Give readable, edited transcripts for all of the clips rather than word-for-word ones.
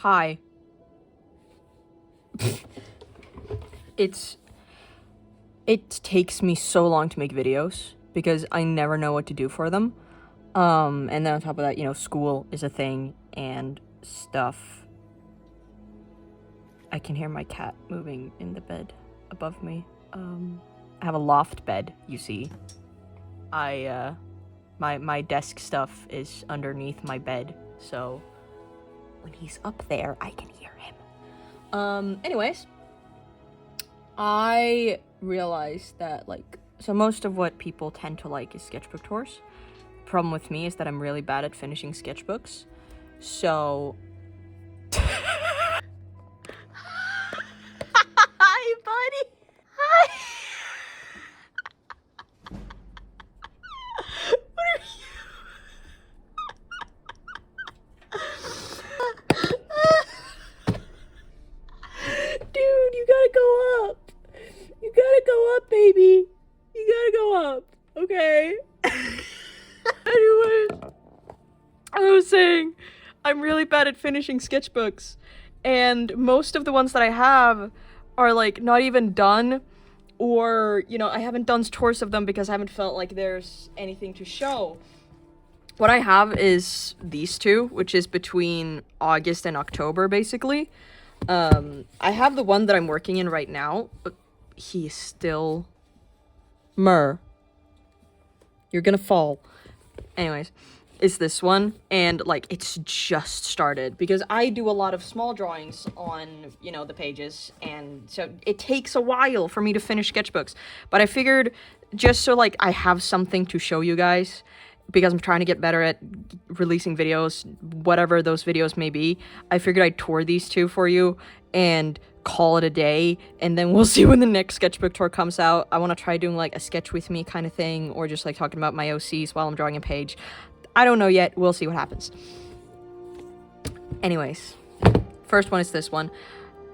Hi. It takes me so long to make videos because I never know what to do for them. And then on top of that, school is a thing and stuff. I can hear my cat moving in the bed above me. I have a loft bed, you see. My desk stuff is underneath my bed, so when he's up there, I can hear him. Anyways, I realized that, so most of what people tend to like is sketchbook tours. Problem with me is that I'm really bad at finishing sketchbooks, so... Hi, buddy! Hi! What are you... Dude, you gotta go up! You gotta go up, baby! You gotta go up, okay? Anyway, I was saying, I'm really bad at finishing sketchbooks, and most of the ones that I have are, not even done, or, I haven't done tours of them because I haven't felt like there's anything to show. What I have is these two, which is between August and October, basically. I have the one that I'm working in right now, but he is still... You're gonna fall. Anyways, it's this one, and, it's just started, because I do a lot of small drawings on, the pages, and so it takes a while for me to finish sketchbooks, but I figured, just so, I have something to show you guys, because I'm trying to get better at releasing videos, whatever those videos may be, I figured I'd tour these two for you, and call it a day, and then we'll see when the next sketchbook tour comes out. I want to try doing, a sketch with me kind of thing, or just, talking about my OCs while I'm drawing a page. I don't know yet. We'll see what happens. Anyways, first one is this one.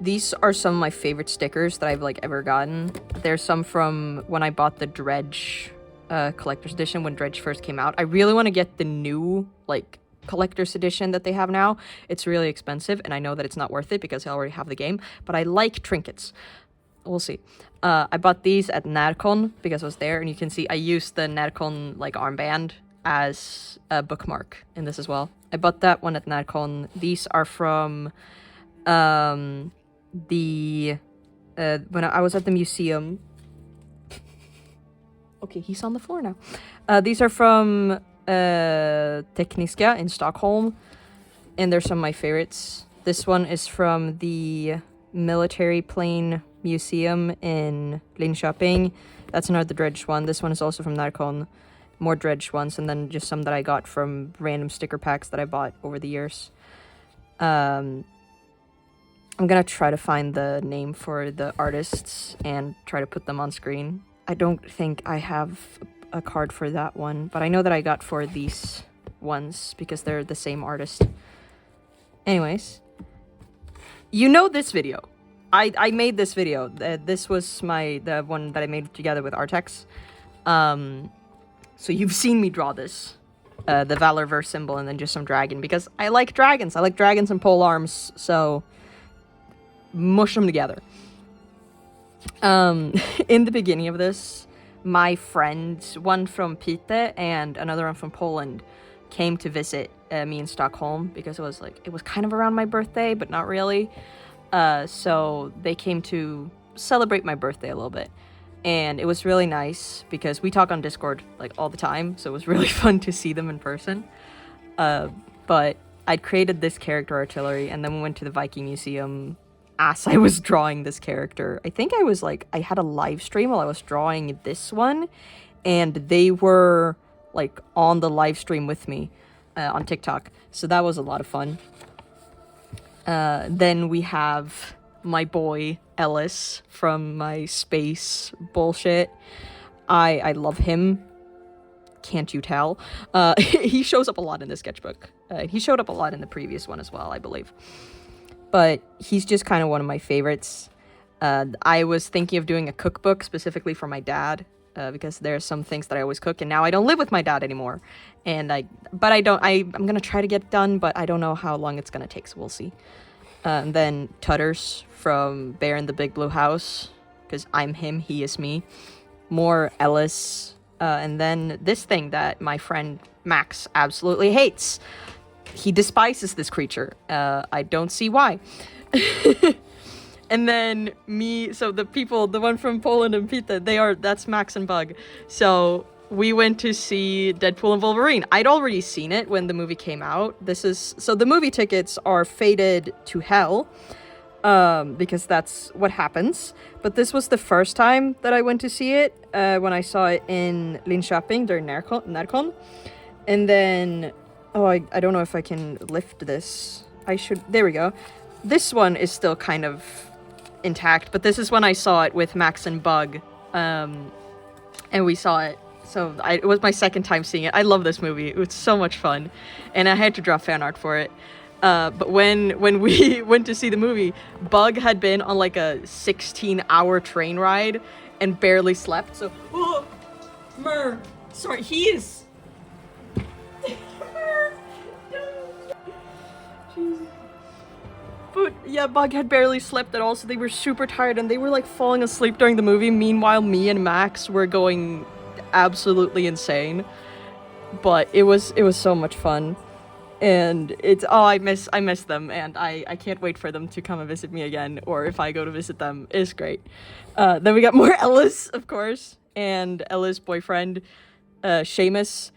These are some of my favorite stickers that I've, ever gotten. There's some from when I bought the Dredge collector's edition, when Dredge first came out. I really want to get the new, collector's edition that they have now. It's really expensive, and I know that it's not worth it because I already have the game, but I like trinkets. We'll see. I bought these at Närcon because I was there, and you can see I used the Närcon, armband as a bookmark in this as well. I bought that one at Närcon. These are from when I was at the museum. Okay, he's on the floor now. These are from Tekniska in Stockholm, and they're some of my favorites. This one is from the Military Plane Museum in Linköping. That's another Dredge one. This one is also from Närcon. More Dredge ones, and then just some that I got from random sticker packs that I bought over the years. I'm gonna try to find the name for the artists and try to put them on screen. I don't think I have a card for that one, but I know that I got for these ones because they're the same artist. Anyways, this video. I made this video. This was the one that I made together with Artex. So you've seen me draw this, the Valorverse symbol, and then just some dragon, because I like dragons. I like dragons and pole arms, so mush them together. In the beginning of this, my friends, one from Piteå and another one from Poland, came to visit me in Stockholm, because it was kind of around my birthday, but not really. So they came to celebrate my birthday a little bit. And it was really nice because we talk on Discord all the time, so it was really fun to see them in person. But I'd created this character artillery, and then we went to the Viking Museum as I was drawing this character. I think I had a live stream while I was drawing this one, and they were on the live stream with me on TikTok, so that was a lot of fun. Then we have my boy Ellis from my space bullshit. I love him. Can't you tell? He shows up a lot in this sketchbook. He showed up a lot in the previous one as well, I believe. But he's just kind of one of my favorites. I was thinking of doing a cookbook specifically for my dad, because there's some things that I always cook, and now I don't live with my dad anymore. And I'm gonna try to get it done, but I don't know how long it's gonna take, so we'll see. And then Tutters from Bear in the Big Blue House, because I'm him, he is me. More Ellis. And then this thing that my friend Max absolutely hates. He despises this creature. I don't see why. And then me, so the people, the one from Poland and Pita, that's Max and Bug. So we went to see Deadpool and Wolverine. I'd already seen it when the movie came out. So the movie tickets are fated to hell, because that's what happens. But this was the first time that I went to see it, when I saw it in Linköping during Närcon. And then, I don't know if I can lift this. There we go. This one is still kind of intact, but this is when I saw it with Max and Bug, and we saw it. So it was my second time seeing it. I love this movie. It was so much fun, and I had to draw fan art for it. But when we went to see the movie, Bug had been on like a 16-hour train ride and barely slept. So, sorry, he is. But yeah, Bug had barely slept at all, so they were super tired and they were like falling asleep during the movie. Meanwhile, me and Max were going absolutely insane. But it was so much fun. And I miss them, and I can't wait for them to come and visit me again, or if I go to visit them. It's great. Then we got more Ellis, of course, and Ella's boyfriend, Seamus.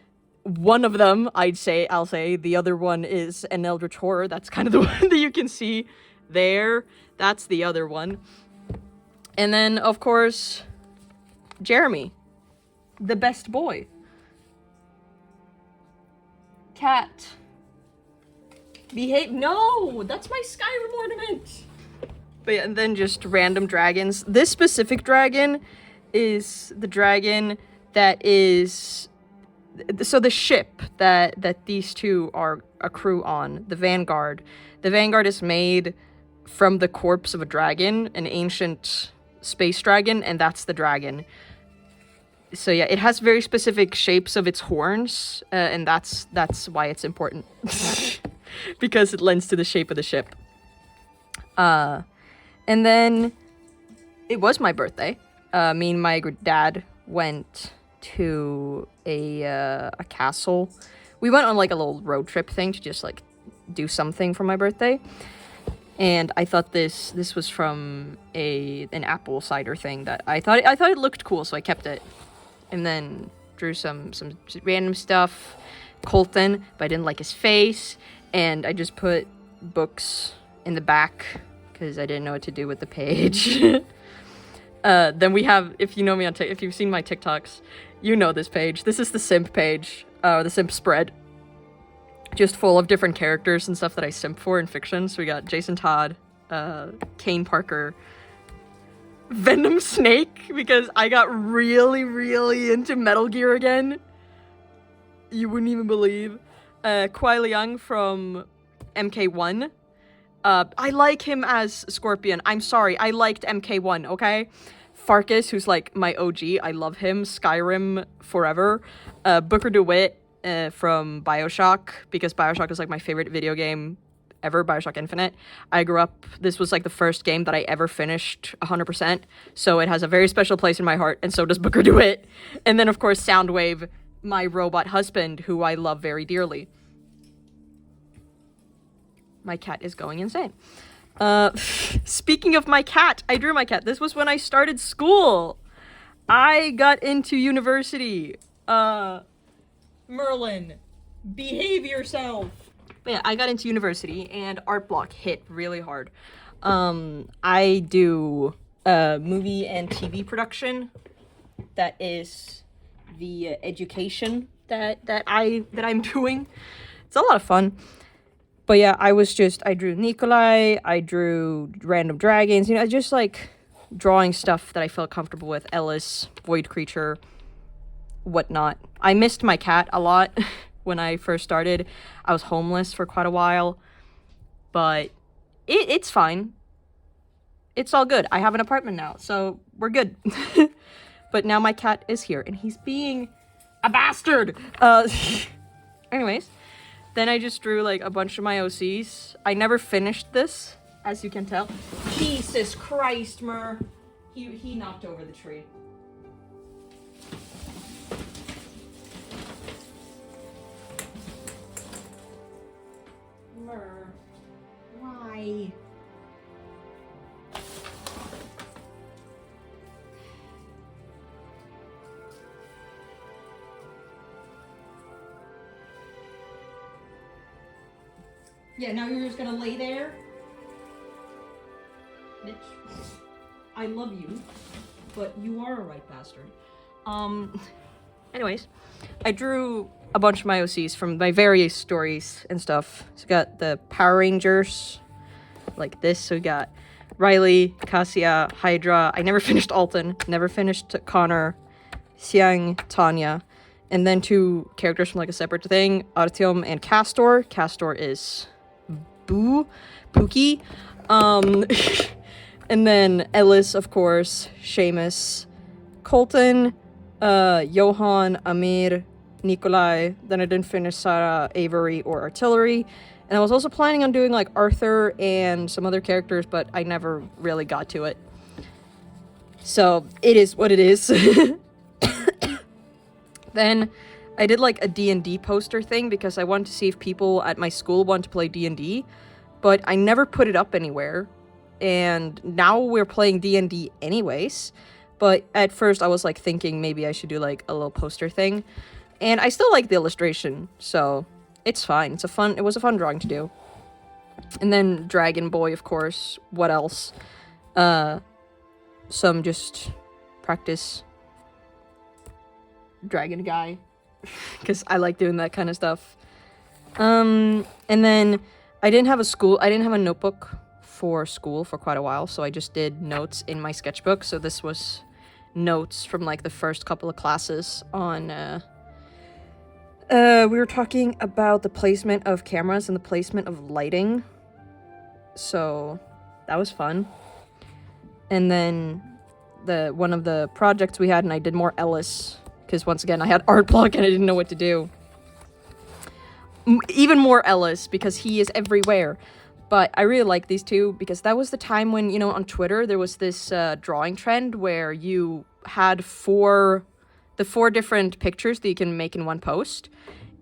One of them, I'll say, the other one is an Eldritch Horror. That's kind of the one that you can see there. That's the other one. And then, of course, Jeremy, the best boy. Cat. Behave. No, that's my Skyrim ornament. But yeah, and then just random dragons. This specific dragon is the dragon that is... So the ship that these two are a crew on, the Vanguard. The Vanguard is made from the corpse of a dragon, an ancient space dragon, and that's the dragon. So yeah, it has very specific shapes of its horns, and that's why it's important. Because it lends to the shape of the ship. And then it was my birthday. Me and my dad went to a castle. We went on like a little road trip thing to just like do something for my birthday. And I thought this was from an apple cider thing that I thought it looked cool, so I kept it. And then drew some random stuff. Colton, but I didn't like his face. And I just put books in the back because I didn't know what to do with the page. Then we have, if you know me on if you've seen my TikToks, you know this page. This is the simp page, the simp spread. Just full of different characters and stuff that I simp for in fiction. So we got Jason Todd, Kane Parker, Venom Snake, because I got really, really into Metal Gear again. You wouldn't even believe. Kuai Liang from MK1. I like him as Scorpion. I'm sorry, I liked MK1, okay? Farkas, who's like my OG, I love him. Skyrim forever. Booker DeWitt from Bioshock, because Bioshock is like my favorite video game ever, Bioshock Infinite. I grew up, this was like the first game that I ever finished 100%, so it has a very special place in my heart, and so does Booker DeWitt. And then, of course, Soundwave, my robot husband, who I love very dearly. My cat is going insane. Speaking of my cat, I drew my cat. This was when I started school. I got into university. Merlin, behave yourself. But yeah, I got into university and art block hit really hard. I do movie and TV production. That is the education that I'm doing. It's a lot of fun. But yeah, I drew Nikolai, I drew random dragons, you know, just like drawing stuff that I felt comfortable with. Ellis, Void Creature, whatnot. I missed my cat a lot when I first started. I was homeless for quite a while, but it's fine. It's all good. I have an apartment now, so we're good. But now my cat is here, and he's being a bastard! Anyways. Then I just drew, like, a bunch of my OCs. I never finished this, as you can tell. Jesus Christ, Mer. He knocked over the tree. Mer. Why? Yeah, now you're just gonna lay there? Bitch. I love you, but you are a right bastard. Anyways, I drew a bunch of my OCs from my various stories and stuff. So we got the Power Rangers, like this. So we got Riley, Cassia, Hydra. I never finished Alton, never finished Connor, Xiang, Tanya, and then 2 characters from like a separate thing, Artyom and Castor. Castor is Pookie. And then Ellis, of course, Seamus, Colton, Johan, Amir, Nikolai. Then I didn't finish Sarah, Avery, or Artillery. And I was also planning on doing like Arthur and some other characters, but I never really got to it. So it is what it is. Then I did like a D&D poster thing because I wanted to see if people at my school want to play D&D, but I never put it up anywhere. And now we're playing D&D anyways, but at first I was like thinking maybe I should do like a little poster thing, and I still like the illustration, so it's fine. It was a fun drawing to do. And then Dragon Boy, of course. What else? Some just practice dragon guy, because I like doing that kind of stuff. And then I didn't have a notebook for school for quite a while, so I just did notes in my sketchbook. So this was notes from like the first couple of classes on we were talking about the placement of cameras and the placement of lighting, so that was fun. And then one of the projects we had, and I did more Ellis because once again I had art block and I didn't know what to do. Even more Ellis because he is everywhere. But I really like these 2 because that was the time when, you know, on Twitter there was this drawing trend where you had the 4 different pictures that you can make in one post,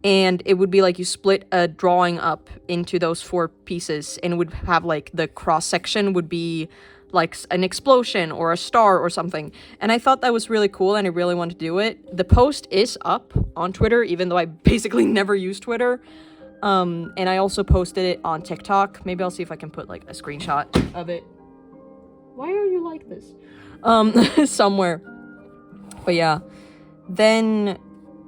and it would be like you split a drawing up into those 4 pieces, and it would have like the cross section would be like an explosion or a star or something. And I thought that was really cool and I really wanted to do it. The post is up on Twitter, even though I basically never use Twitter. And I also posted it on TikTok. Maybe I'll see if I can put like a screenshot of it. Why are you like this? Somewhere. But yeah. Then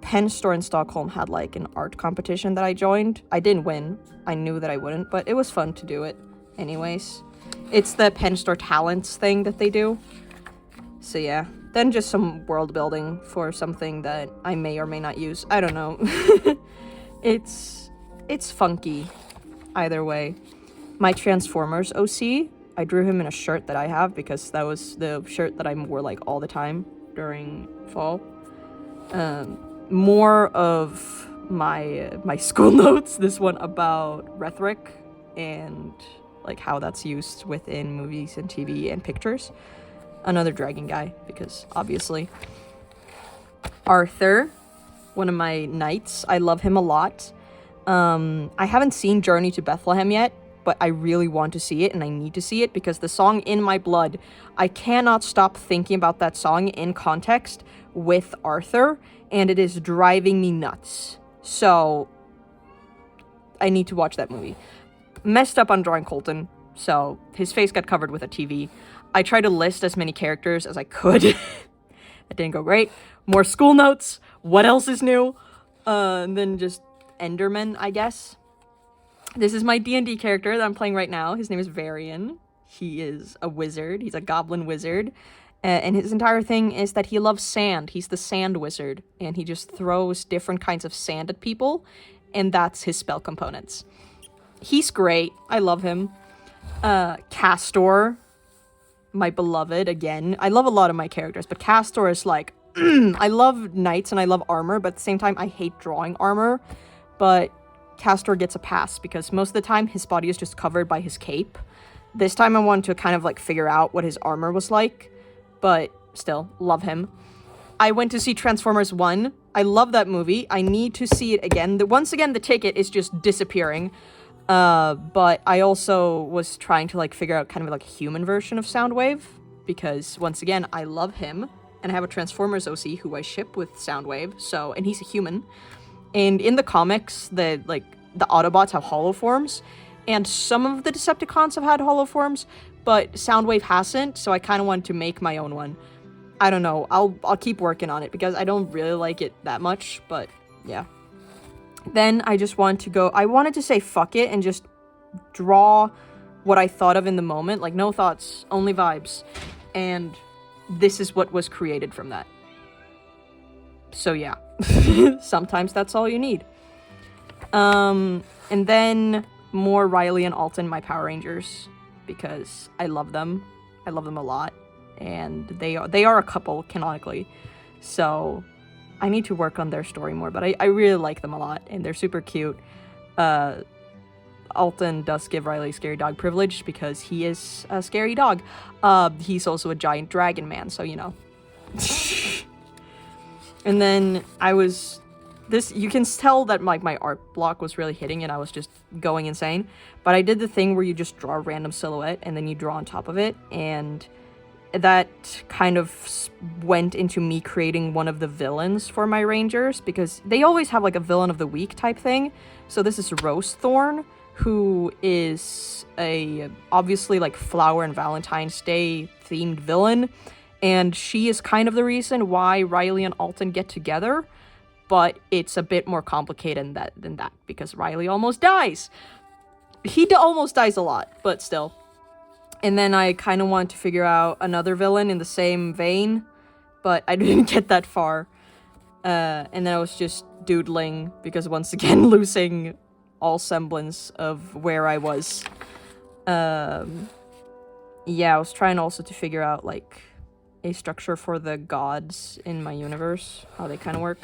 Pen Store in Stockholm had like an art competition that I joined. I didn't win. I knew that I wouldn't, but it was fun to do it anyways. It's the Pen Store Talents thing that they do. So yeah. Then just some world building for something that I may or may not use. I don't know. It's funky, either way. My Transformers OC, I drew him in a shirt that I have because that was the shirt that I wore like all the time during fall. More of my school notes, this one about rhetoric and like how that's used within movies and TV and pictures. Another dragon guy, because obviously. Arthur, one of my knights, I love him a lot. I haven't seen Journey to Bethlehem yet, but I really want to see it, and I need to see it because the song In My Blood, I cannot stop thinking about that song in context with Arthur, and it is driving me nuts. So, I need to watch that movie. Messed up on drawing Colton, so his face got covered with a TV. I tried to list as many characters as I could. That didn't go great. More school notes. What else is new? And then just Enderman, I guess. This is my D&D character that I'm playing right now. His name is Varian. He is a wizard. He's a goblin wizard. And his entire thing is that he loves sand. He's the sand wizard. And he just throws different kinds of sand at people. And that's his spell components. He's great. I love him. Castor, my beloved, again. I love a lot of my characters, but Castor is like, I love knights and I love armor, but at the same time, I hate drawing armor. But Castor gets a pass because most of the time, his body is just covered by his cape. This time I wanted to kind of, like, figure out what his armor was like, but still, love him. I went to see Transformers 1. I love that movie. I need to see it again. Once again, the ticket is just disappearing. But I also was trying to, like, figure out kind of, like, a human version of Soundwave, because, once again, I love him, and I have a Transformers OC who I ship with Soundwave, so, and he's a human. And in the comics, the Autobots have hollow forms, and some of the Decepticons have had hollow forms, but Soundwave hasn't, so I kind of wanted to make my own one. I don't know, I'll keep working on it, because I don't really like it that much, but yeah. Then I just wanted to say fuck it and just draw what I thought of in the moment, like no thoughts, only vibes, and this is what was created from that. So yeah, sometimes that's all you need. And then more Riley and Alton, my Power Rangers, because I love them. I love them a lot, and they are a couple canonically, so I need to work on their story more, but I really like them a lot, and they're super cute. Alton does give Riley scary dog privilege because he is a scary dog. He's also a giant dragon man, so you know. And then you can tell that my art block was really hitting and I was just going insane. But I did the thing where you just draw a random silhouette and then you draw on top of it, and that kind of went into me creating one of the villains for my Rangers, because they always have like a villain of the week type thing. So this is Rose Thorn, who is a obviously like Flower and Valentine's Day themed villain, and she is kind of the reason why Riley and Alton get together, but it's a bit more complicated than that because Riley almost dies. He almost dies a lot, but still. And then I kind of wanted to figure out another villain in the same vein, but I didn't get that far. And then I was just doodling, because once again, losing all semblance of where I was. Yeah, I was trying also to figure out, like, a structure for the gods in my universe, how they kind of work.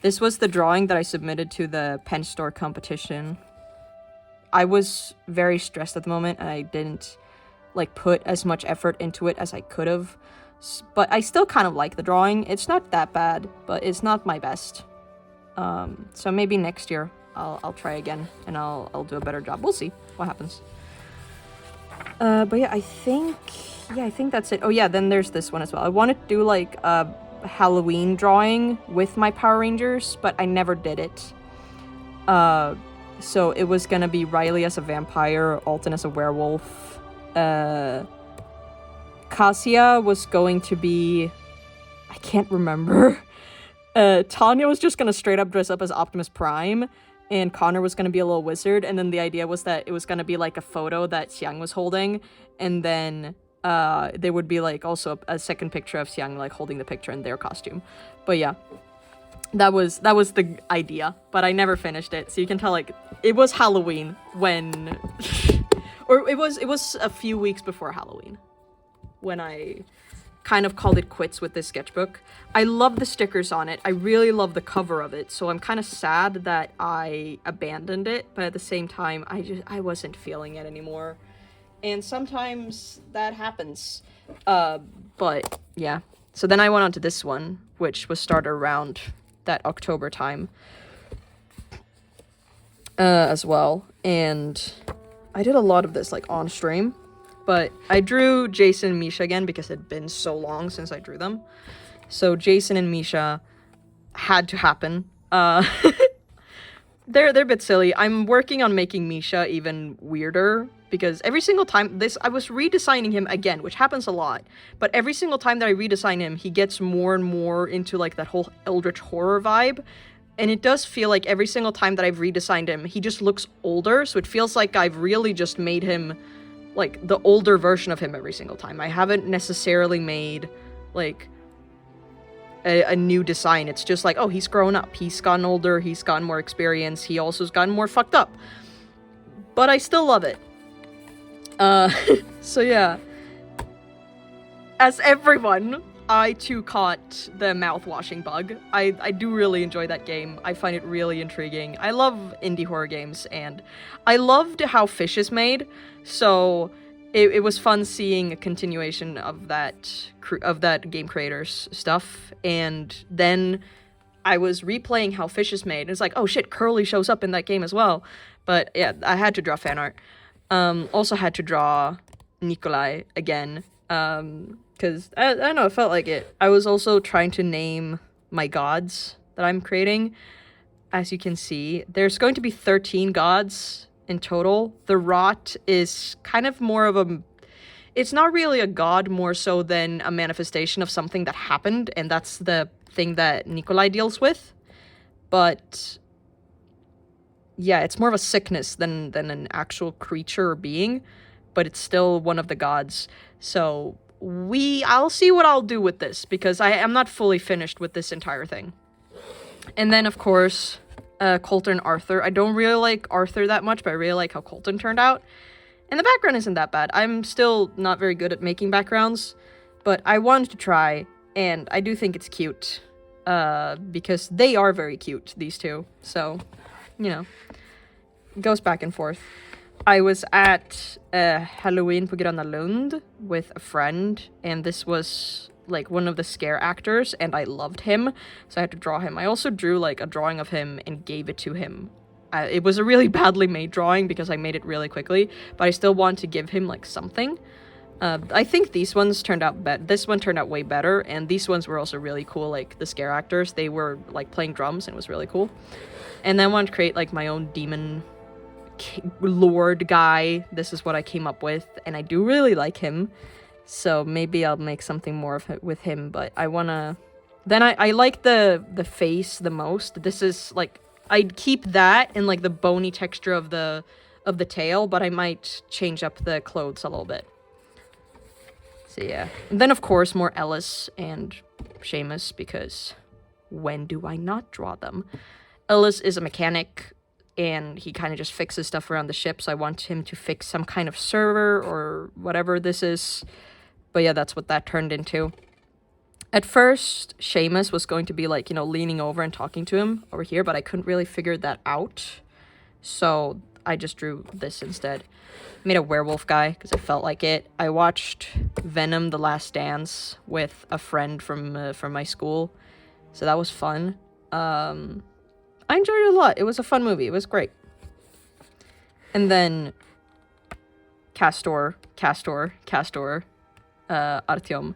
This was the drawing that I submitted to the pen store competition. I was very stressed at the moment, and I didn't like put as much effort into it as I could have, but I still kind of like the drawing. It's not that bad, but it's not my best. So maybe next year I'll try again and I'll do a better job. We'll see what happens. But yeah, I think that's it. Oh yeah, then there's this one as well. I wanted to do like a Halloween drawing with my Power Rangers, but I never did it. So it was gonna be Riley as a vampire, Alton as a werewolf. Cassia was going to be, I can't remember. Tanya was just gonna straight up dress up as Optimus Prime, and Connor was gonna be a little wizard, and then the idea was that it was gonna be like a photo that Xiang was holding, and then there would be like also a second picture of Xiang like holding the picture in their costume. But yeah, that was the idea, but I never finished it, so you can tell like it was Halloween when or it was a few weeks before Halloween when I kind of called it quits with this sketchbook. I love the stickers on it. I really love the cover of it, so I'm kind of sad that I abandoned it, but at the same time, I wasn't feeling it anymore. And sometimes that happens. But yeah. So then I went on to this one, which was started around that October time as well. And I did a lot of this like on stream, but I drew Jason and Misha again because it had been so long since I drew them. So Jason and Misha had to happen. They're a bit silly. I'm working on making Misha even weirder, because every single time I was redesigning him again, which happens a lot, but every single time that I redesign him, he gets more and more into like that whole eldritch horror vibe. And it does feel like every single time that I've redesigned him, he just looks older, so it feels like I've really just made him, like, the older version of him every single time. I haven't necessarily made, like, a new design. It's just like, oh, he's grown up, he's gotten older, he's gotten more experience, he also has gotten more fucked up. But I still love it. So yeah. As everyone, I too caught the mouth-washing bug. I do really enjoy that game. I find it really intriguing. I love indie horror games, and I loved how Fish is made. So it was fun seeing a continuation of that game creator's stuff, and then I was replaying how Fish is made, and it's like, oh shit, Curly shows up in that game as well. But yeah, I had to draw fan art. Also had to draw Nikolai again, because I don't know, it felt like it. I was also trying to name my gods that I'm creating. As you can see, there's going to be 13 gods in total. The Rot is kind of more of a... It's not really a god, more so than a manifestation of something that happened, and that's the thing that Nikolai deals with. But yeah, it's more of a sickness than an actual creature or being, but it's still one of the gods. So I'll see what I'll do with this, because I'm not fully finished with this entire thing. And then, of course, Colton and Arthur. I don't really like Arthur that much, but I really like how Colton turned out. And the background isn't that bad. I'm still not very good at making backgrounds, but I wanted to try, and I do think it's cute, because they are very cute, these two. So, you know, it goes back and forth. I was at Halloween på Gröna Lund with a friend, and this was like one of the scare actors, and I loved him, so I had to draw him. I also drew like a drawing of him and gave it to him. It was a really badly made drawing because I made it really quickly, but I still want to give him like something. I think these ones turned out this one turned out way better, and these ones were also really cool, like the scare actors. They were like playing drums, and it was really cool. And then I wanted to create like my own demon lord guy. This is what I came up with, and I do really like him. So maybe I'll make something more of it with him, but I wanna... Then I like the face the most. This is like... I'd keep that and like the bony texture of the tail, but I might change up the clothes a little bit. So yeah. And then of course more Ellis and Seamus, because when do I not draw them? Ellis is a mechanic, and he kind of just fixes stuff around the ship, so I want him to fix some kind of server or whatever this is. But yeah, that's what that turned into. At first, Seamus was going to be like, you know, leaning over and talking to him over here, but I couldn't really figure that out. So I just drew this instead. Made a werewolf guy because I felt like it. I watched Venom: The Last Dance with a friend from my school, so that was fun. I enjoyed it a lot. It was a fun movie. It was great. And then Castor, Artyom,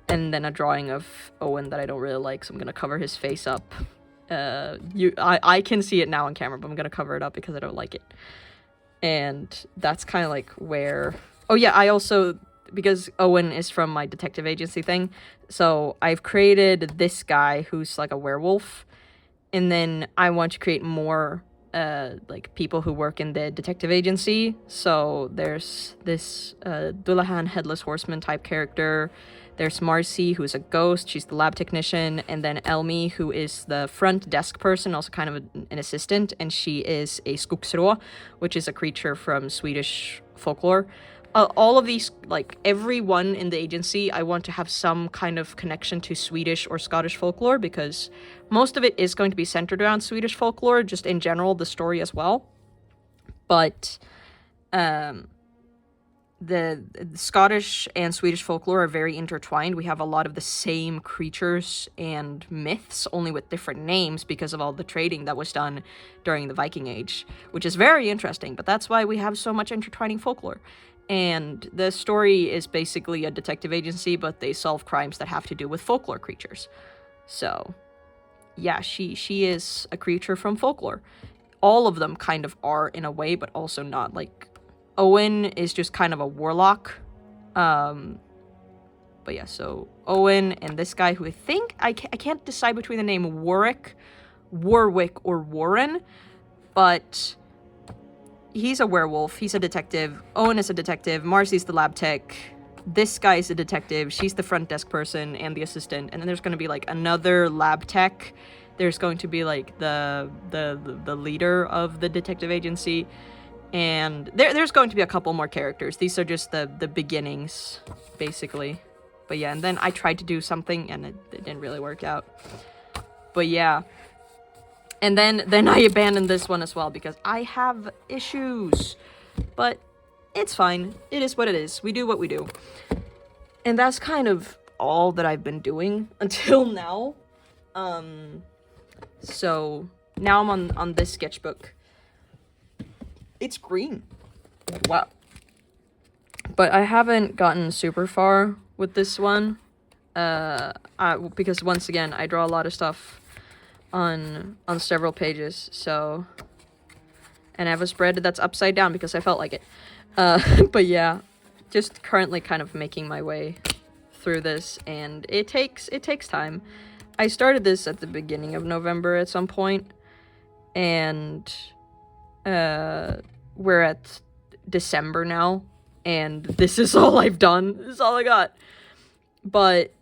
and then a drawing of Owen that I don't really like, so I'm gonna cover his face up. I can see it now on camera, but I'm gonna cover it up because I don't like it. And that's kind of like where... Oh yeah, I also... Because Owen is from my detective agency thing, so I've created this guy who's like a werewolf, and then I want to create more like people who work in the detective agency. So there's this Dullahan Headless Horseman type character. There's Marcy, who's a ghost. She's the lab technician. And then Elmi, who is the front desk person, also kind of an assistant. And she is a skogsrå, which is a creature from Swedish folklore. All of these, like everyone in the agency, I want to have some kind of connection to Swedish or Scottish folklore, because most of it is going to be centered around Swedish folklore, just in general, the story as well. But the Scottish and Swedish folklore are very intertwined. We have a lot of the same creatures and myths, only with different names because of all the trading that was done during the Viking Age, which is very interesting, but that's why we have so much intertwining folklore. And the story is basically a detective agency, but they solve crimes that have to do with folklore creatures. So, yeah, she is a creature from folklore. All of them kind of are in a way, but also not. Like, Owen is just kind of a warlock. But yeah, so Owen and this guy who I think... I can't decide between the name Warwick, or Warren, but... He's a werewolf. He's a detective. Owen is a detective. Marcy's the lab tech. This guy is a detective. She's the front desk person and the assistant. And then there's going to be like another lab tech. There's going to be like the leader of the detective agency. And there's going to be a couple more characters. These are just the beginnings, basically. But yeah, and then I tried to do something and it didn't really work out. But yeah. And then I abandoned this one as well because I have issues. But it's fine. It is what it is. We do what we do. And that's kind of all that I've been doing until now. So now I'm on this sketchbook. It's green. Wow. But I haven't gotten super far with this one. Because once again, I draw a lot of stuff on several pages, so, and I have a spread that's upside down because I felt like it. But yeah, just currently kind of making my way through this, and it takes time. I started this at the beginning of November at some point, and we're at December now, and this is all I've done. This is all I got. But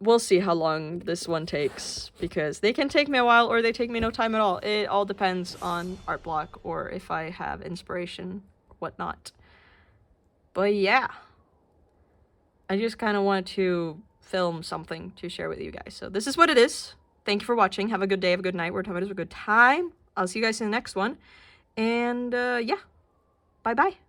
we'll see how long this one takes, because they can take me a while or they take me no time at all. It all depends on art block or if I have inspiration or whatnot. But yeah, I just kind of wanted to film something to share with you guys. So this is what it is. Thank you for watching. Have a good day, have a good night, whatever it is, a good time. I'll see you guys in the next one. And yeah, bye-bye.